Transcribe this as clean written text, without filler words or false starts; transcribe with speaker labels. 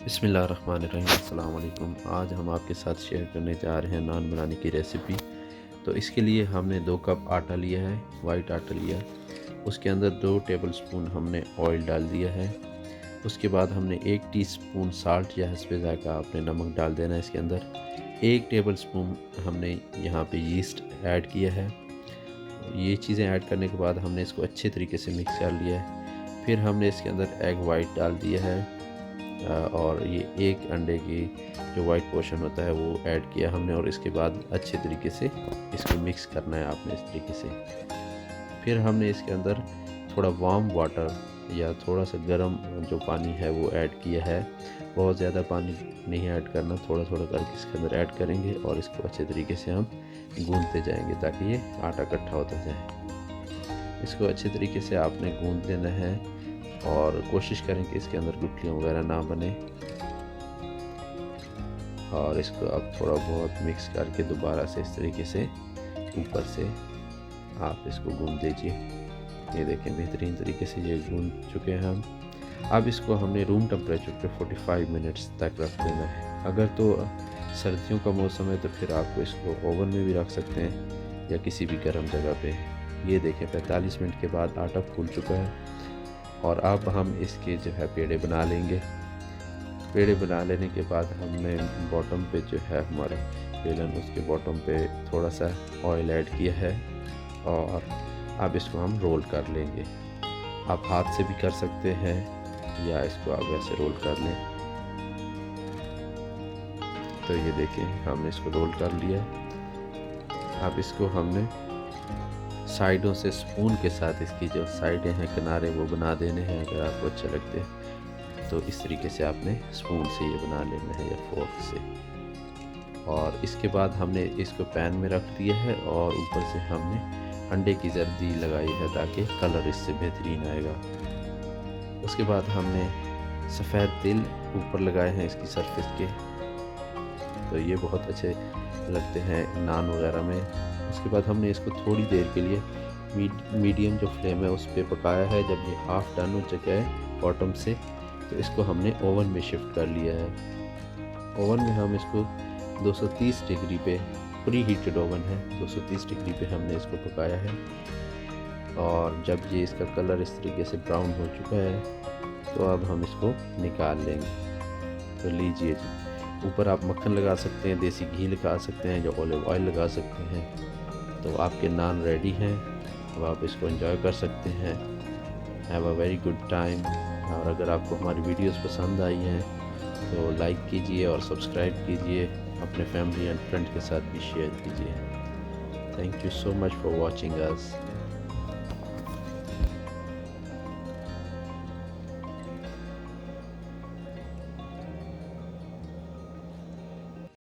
Speaker 1: बिस्मिल्लाहिर्रहमानिर्रहीम। अस्सलाम वालेकुम। आज हम आपके साथ शेयर करने जा रहे हैं नान बनाने की रेसिपी। तो इसके लिए हमने 2 कप आटा लिया है, वाइट आटा लिया। उसके अंदर 2 टेबलस्पून हमने ऑयल डाल दिया है। उसके बाद हमने 1 टीस्पून साल्ट या हस्बे ज़ायक़ा आपने नमक डाल देना है इसके अंदर। 1 टेबलस्पून हमने यहाँ पे यीस्ट ऐड किया है। ये चीज़ें ऐड करने के बाद हमने इसको अच्छे तरीके से मिक्स कर लिया है। फिर हमने इसके अंदर एग वाइट डाल दिया है और ये एक अंडे की जो वाइट पोर्शन होता है वो ऐड किया हमने, और इसके बाद अच्छे तरीके से इसको मिक्स करना है आपने इस तरीके से। फिर हमने इसके अंदर थोड़ा वार्म वाटर या थोड़ा सा गर्म जो पानी है वो ऐड किया है। बहुत ज़्यादा पानी नहीं ऐड करना, थोड़ा थोड़ा करके इसके अंदर ऐड करेंगे और इसको अच्छे तरीके से हम गूंदते जाएंगे ताकि ये आटा इकट्ठा होता जाए। इसको अच्छे तरीके से आपने गूंद लेना है और कोशिश करें कि इसके अंदर गुठलियाँ वगैरह ना बने। और इसको अब थोड़ा बहुत मिक्स करके दोबारा से इस तरीके से ऊपर से आप इसको गूंद दीजिए। ये देखें बेहतरीन तरीके से ये गूंद चुके हैं हम। अब इसको हमने रूम टेम्परेचर पे 45 मिनट्स तक रख देना है। अगर तो सर्दियों का मौसम है तो फिर आपको इसको ओवन में भी रख सकते हैं या किसी भी गर्म जगह पे। ये देखें 45 मिनट के बाद आटा फूल चुका है और अब हम इसके जो है पेड़े बना लेंगे। पेड़े बना लेने के बाद हमने बॉटम पे जो है हमारा बेलन, उसके बॉटम पे थोड़ा सा ऑयल ऐड किया है और अब इसको हम रोल कर लेंगे। आप हाथ से भी कर सकते हैं या इसको आप ऐसे रोल कर लें। तो ये देखें हमने इसको रोल कर लिया। अब इसको हमने साइडों से स्पून के साथ इसकी जो साइडें हैं, किनारे, वो बना देने हैं। अगर आपको अच्छा लगते हैं तो इस तरीके से आपने स्पून से ये बना लेना है या फोर्क से। और इसके बाद हमने इसको पैन में रख दिया है और ऊपर से हमने अंडे की जर्दी लगाई है ताकि कलर इससे बेहतरीन आएगा। उसके बाद हमने सफ़ेद तिल ऊपर लगाए हैं इसकी सरफेस के, तो ये बहुत अच्छे लगते हैं नान वगैरह में। उसके बाद हमने इसको थोड़ी देर के लिए मीडियम जो फ्लेम है उस पर पकाया है। जब ये हाफ़ डन हो चुका है बॉटम से तो इसको हमने ओवन में शिफ्ट कर लिया है। ओवन में हम इसको 230 डिग्री पे, प्री हीटेड ओवन है, 230 डिग्री पे हमने इसको पकाया है। और जब ये इसका कलर इस तरीके से ब्राउन हो चुका है तो अब हम इसको निकाल लेंगे। तो लीजिए जी, ऊपर आप मक्खन लगा सकते हैं, देसी घी लगा सकते हैं या ऑलिव ऑयल लगा सकते हैं। तो आपके नान रेडी हैं। अब आप इसको एंजॉय कर सकते हैं। Have a very good time. और अगर आपको हमारी वीडियोस पसंद आई हैं तो लाइक कीजिए और सब्सक्राइब कीजिए। अपने फैमिली एंड फ्रेंड के साथ भी शेयर कीजिए। Thank you so much for watching us.